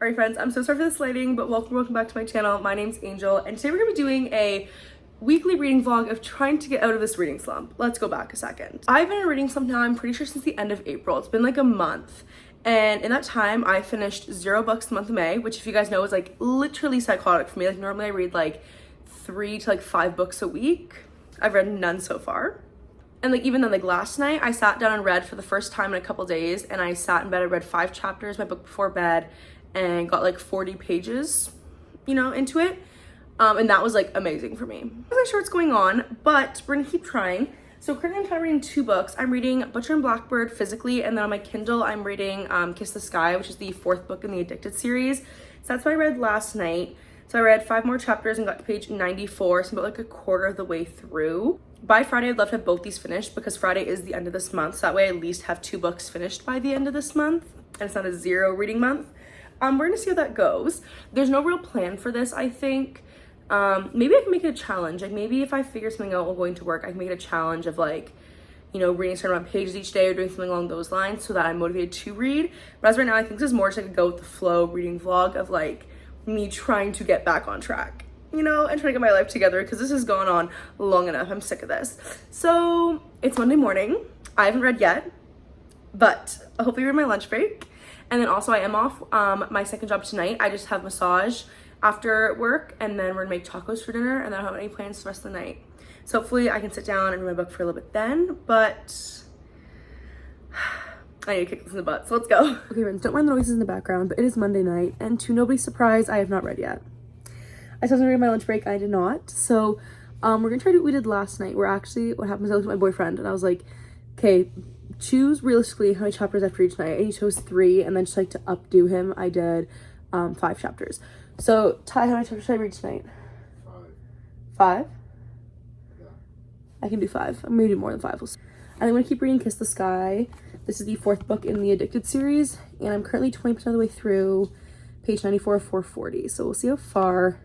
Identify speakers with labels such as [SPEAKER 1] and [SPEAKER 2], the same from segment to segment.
[SPEAKER 1] Alright friends, I'm so sorry for this lighting, but welcome back to my channel. My name's Angel, and today we're gonna be doing a weekly reading vlog of trying to get out of this reading slump. Let's go back a second. I've been in a reading slump now, I'm pretty sure since the end of April. It's been like a month. And in that time, I finished 0 books the month of May, which if you guys know is like literally psychotic for me. Like normally I read like 3 to 5 books a week. I've read none so far. And like even then, like last night, I sat down and read for the first time in a couple days, and I sat in bed, I read 5 chapters, my book before bed, and got like 40 pages, you know, into it. And that was like amazing for me. I'm not really sure what's going on, but we're gonna keep trying. So currently I'm kind of reading 2 books. I'm reading Butcher and Blackbird physically, and then on my Kindle, I'm reading Kiss the Sky, which is the 4th book in the Addicted series. So that's what I read last night. So I read 5 more chapters and got to page 94, so I'm about like a quarter of the way through. By Friday, I'd love to have both these finished because Friday is the end of this month. So that way I at least have 2 books finished by the end of this month, and it's not a 0 reading month. We're gonna see how that goes. There's no real plan for this, I think. Maybe I can make it a challenge. Like maybe if I figure something out while going to work, I can make it a challenge of like, you know, reading a certain amount of pages each day or doing something along those lines so that I'm motivated to read. But as right now, I think this is more just like a go with the flow reading vlog of like me trying to get back on track, you know, and trying to get my life together because this has gone on long enough. I'm sick of this. So it's Monday morning. I haven't read yet, but I'll hopefully read my lunch break. And then also I am off my second job tonight. I just have massage after work, and then we're gonna make tacos for dinner, and then I don't have any plans for the rest of the night. So hopefully I can sit down and read my book for a little bit then, but I need to kick this in the butt, so let's go. Okay friends, don't mind the noises in the background, but it is Monday night, and to nobody's surprise, I have not read yet. I said I was gonna read my lunch break, I did not. So we're gonna try to do what we did last night, where actually what happened is I looked at my boyfriend and I was like, okay, choose realistically how many chapters I have for each night. And he chose 3, and then just like to updo him, I did 5 chapters. So Ty, how many chapters should I read tonight? 5? Yeah. I can do 5. I'm gonna do more than 5. We'll see. And I'm gonna keep reading Kiss the Sky. This is the 4th book in the Addicted series, and I'm currently 20% of the way through page 94 of 440. So we'll see how far.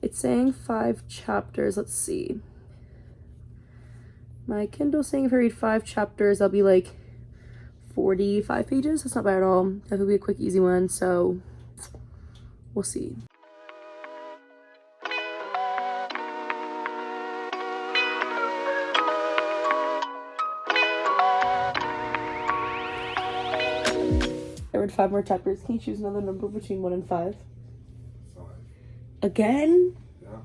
[SPEAKER 1] It's saying 5 chapters. Let's see. My Kindle's saying if I read 5 chapters, I'll be like 45 pages. That's not bad at all. That would be a quick, easy one. So we'll see. I read 5 more chapters. Can you choose another number between 1 and 5? 5. Again? Yeah.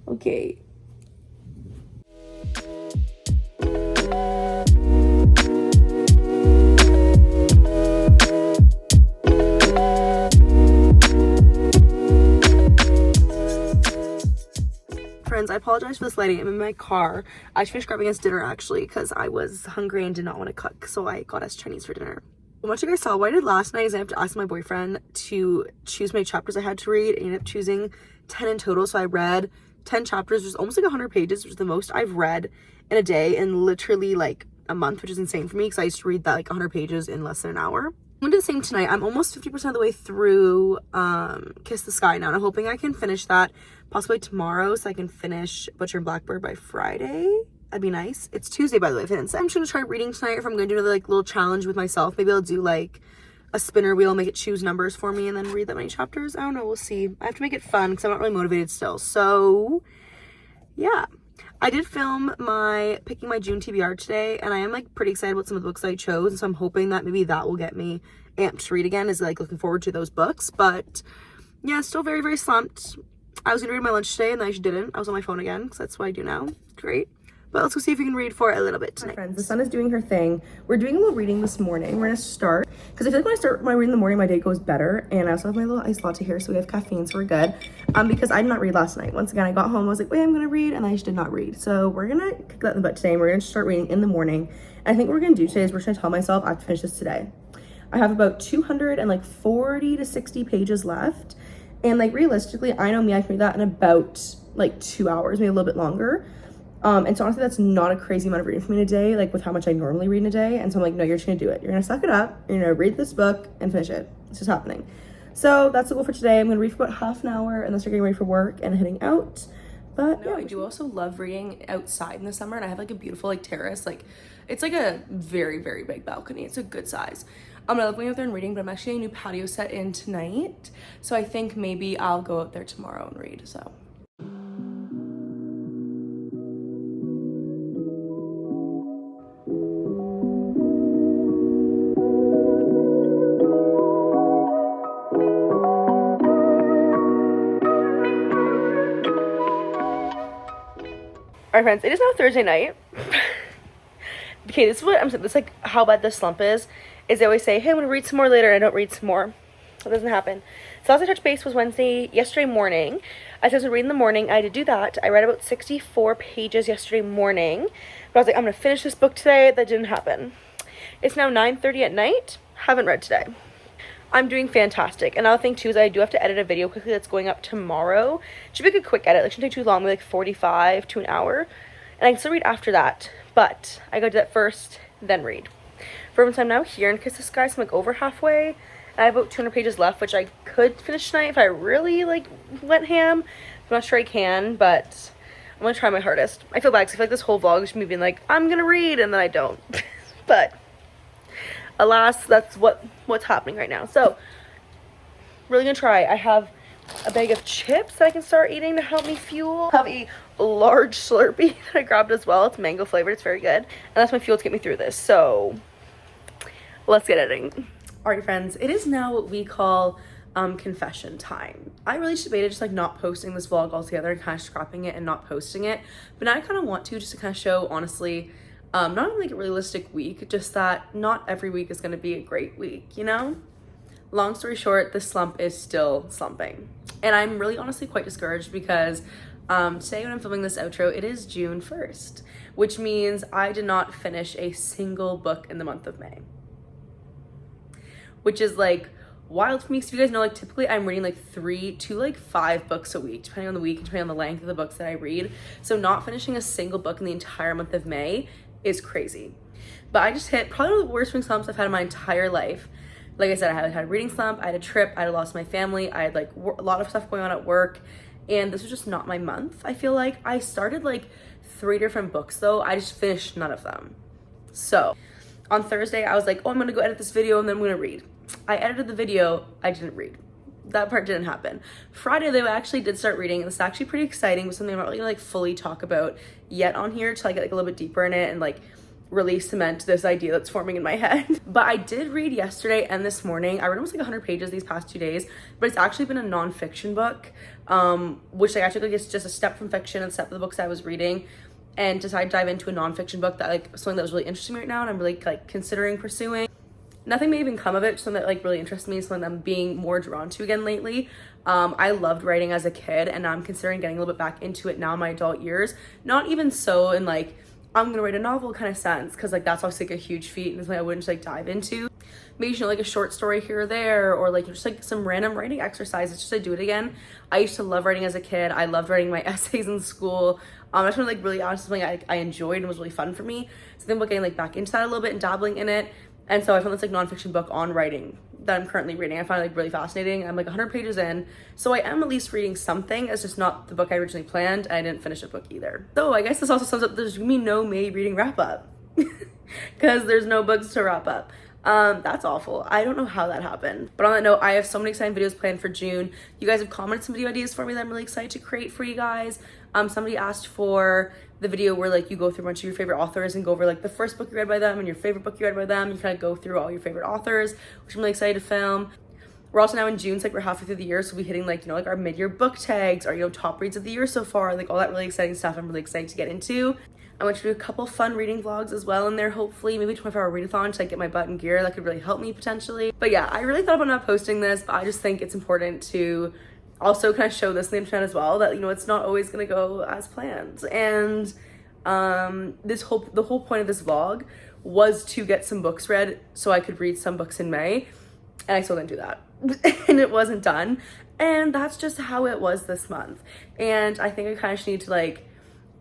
[SPEAKER 1] Okay. Friends, I apologize for this lighting. I'm in my car. I just finished grabbing us dinner actually because I was hungry and did not want to cook, so I got us Chinese for dinner. What you guys saw, what I did last night is I have to ask my boyfriend to choose my chapters I had to read. I ended up choosing 10 in total, so I read 10 chapters, which is almost like 100 pages, which is the most I've read in a day in literally like a month, which is insane for me because I used to read that like 100 pages in less than an hour. I'm gonna do the same tonight. I'm almost 50% of the way through Kiss the Sky now, and I'm hoping I can finish that possibly tomorrow so I can finish Butcher and Blackbird by Friday. That'd be nice. It's Tuesday, by the way, friends. I'm just gonna try reading tonight. If I'm gonna do another like little challenge with myself, maybe I'll do like a spinner wheel, make it choose numbers for me, and then read that many chapters. I don't know, we'll see. I have to make it fun because I'm not really motivated still. So yeah, I did film my picking my June TBR today, and I am like pretty excited about some of the books I chose, and so I'm hoping that maybe that will get me amped to read again, is like looking forward to those books. But yeah, still very, very slumped. I was gonna read my lunch today and then I just didn't. I was on my phone again because that's what I do now. Great. But let's go see if we can read for a little bit tonight. Friends, the sun is doing her thing. We're doing a little reading this morning. We're gonna start, because I feel like when I start my reading in the morning, my day goes better. And I also have my little iced latte here, so we have caffeine, so we're good. Because I did not read last night. Once again, I got home, I was like, wait, I'm gonna read, and I just did not read. So we're gonna kick that in the butt today, and we're gonna start reading in the morning. And I think what we're gonna do today is we're gonna tell myself I have to finish this today. I have about 240 to 60 pages left. And like realistically, I know me, I can read that in about like 2 hours, maybe a little bit longer. And so honestly, that's not a crazy amount of reading for me in a day, like with how much I normally read in a day. And so I'm like, no, you're just gonna do it. You're gonna suck it up. You're gonna read this book and finish it. It's just happening. So that's the goal for today. I'm gonna read for about half an hour and then start getting ready for work and heading out. But no, yeah, I do also love reading outside in the summer, and I have like a beautiful like terrace. Like it's like a very, very big balcony. It's a good size. I love going out there and reading, but I'm actually getting a new patio set in tonight. So I think maybe I'll go out there tomorrow and read, so. Alright friends, it is now Thursday night. Okay, this is what I'm saying. This is like how bad this slump is they always say, hey, I'm gonna read some more later, and I don't read some more. That doesn't happen. So last I touched base was yesterday morning. I said I was reading in the morning. I did do that. I read about 64 pages yesterday morning. But I was like, I'm gonna finish this book today. That didn't happen. It's now 9:30 at night. Haven't read today. I'm doing fantastic. Another thing too is I do have to edit a video quickly that's going up tomorrow. It should be a good quick edit. It shouldn't take too long, maybe like 45 to an hour. And I can still read after that. But I gotta do that first, then read. For instance, I'm now here in Kiss the Sky, so I'm like over halfway. And I have about 200 pages left, which I could finish tonight if I really like went ham. I'm not sure I can, but I'm gonna try my hardest. I feel bad because I feel like this whole vlog is me being like, I'm gonna read, and then I don't. But alas, that's what's happening right now. So really gonna try. I have a bag of chips that I can start eating to help me fuel. I have a large Slurpee that I grabbed as well. It's mango flavored. It's very good. And that's my fuel to get me through this. So let's get editing. Alright friends, it is now what we call confession time. I really just debated just like not posting this vlog altogether and kind of scrapping it and not posting it. But now I kind of want to just to kind of show honestly, not only like a realistic week, just that not every week is going to be a great week, you know? Long story short, the slump is still slumping. And I'm really honestly quite discouraged because today when I'm filming this outro, it is June 1st, which means I did not finish a single book in the month of May. Which is like wild for me, because you guys know like typically I'm reading like 3 to like 5 books a week, depending on the week and depending on the length of the books that I read. So not finishing a single book in the entire month of May is crazy. But I just hit probably one of the worst reading slumps I've had in my entire life. Like I said, I had a reading slump, I had a trip, I had lost my family, I had like a lot of stuff going on at work, and this was just not my month. I feel like I started like 3 different books though, I just finished none of them. So on Thursday I was like, oh, I'm gonna go edit this video and then I'm gonna read. I edited the video, I didn't read. That part didn't happen. Friday though, I actually did start reading, and it's actually pretty exciting, but something I'm not really gonna like fully talk about yet on here till I get like a little bit deeper in it and like really cement this idea that's forming in my head. But I did read yesterday and this morning. I read almost like 100 pages these past 2 days, but it's actually been a non-fiction book, which I actually think is just a step from fiction and step of the books I was reading, and decided to dive into a non-fiction book that like something that was really interesting me right now and I'm really like considering pursuing. Nothing may even come of it, something that like really interests me, something that I'm being more drawn to again lately. I loved writing as a kid, and I'm considering getting a little bit back into it now in my adult years. Not even so in like, I'm gonna write a novel kind of sense, because like that's obviously like a huge feat and something I wouldn't just like dive into. Maybe, you know, like a short story here or there, or like just like some random writing exercises just to do it again. I used to love writing as a kid. I loved writing my essays in school. I just want to like really honestly something I enjoyed and was really fun for me. So I think about getting like back into that a little bit and dabbling in it. And so I found this like nonfiction book on writing that I'm currently reading. I find it like really fascinating. I'm like 100 pages in, so I am at least reading something. It's just not the book I originally planned, and I didn't finish a book either. So I guess this also sums up there's gonna be no May reading wrap up because there's no books to wrap up. That's awful. I don't know how that happened. But on that note, I have so many exciting videos planned for June. You guys have commented some video ideas for me that I'm really excited to create for you guys. Somebody asked for the video where like you go through a bunch of your favorite authors and go over like the first book you read by them and your favorite book you read by them. You kind of go through all your favorite authors, which I'm really excited to film. We're also now in June, so like we're halfway through the year, so we'll be hitting like, you know, like our mid-year book tags, our, you know, top reads of the year so far, like all that really exciting stuff I'm really excited to get into. I want to do a couple fun reading vlogs as well in there, hopefully, maybe 24-hour readathon to like get my butt in gear. That could really help me potentially. But yeah, I really thought about not posting this, but I just think it's important to also kind of show this on the internet as well, that, you know, it's not always gonna go as planned. And the whole point of this vlog was to get some books read so I could read some books in May, and I still didn't do that. And it wasn't done, and that's just how it was this month. And I think I kind of just need to like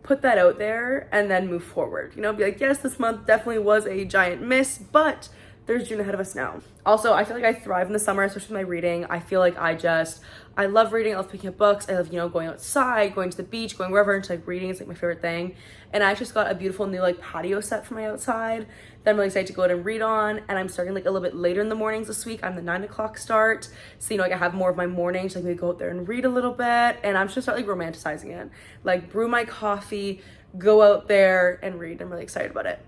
[SPEAKER 1] put that out there and then move forward, you know, be like, yes, this month definitely was a giant miss, but there's June ahead of us now. Also, I feel like I thrive in the summer, especially with my reading. I feel like I love reading, I love picking up books, I love, you know, going outside, going to the beach, going wherever, and just like reading is like my favorite thing. And I just got a beautiful new like patio set for my outside that I'm really excited to go out and read on. And I'm starting like a little bit later in the mornings this week. I'm the 9 o'clock start. So, you know, like I have more of my mornings, like maybe go out there and read a little bit. And I'm just gonna start like romanticizing it. Like brew my coffee, go out there and read. I'm really excited about it.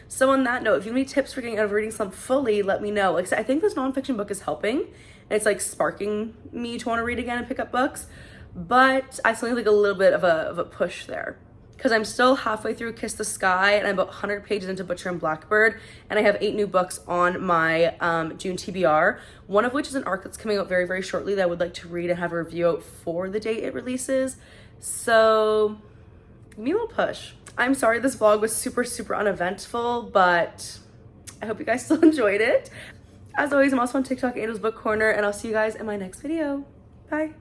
[SPEAKER 1] So on that note, if you have any tips for getting out of reading slump fully, let me know. Like I think this nonfiction book is helping. And it's like sparking me to want to read again and pick up books. But I still need like a little bit of a push there. Because I'm still halfway through Kiss the Sky and I'm about 100 pages into Butcher and Blackbird, and I have 8 new books on my June TBR, one of which is an arc that's coming out very, very shortly that I would like to read and have a review out for the date it releases. So give me a little push. I'm sorry this vlog was super, super uneventful, but I hope you guys still enjoyed it. As always, I'm also on TikTok, Angel's Book Corner, and I'll see you guys in my next video. Bye.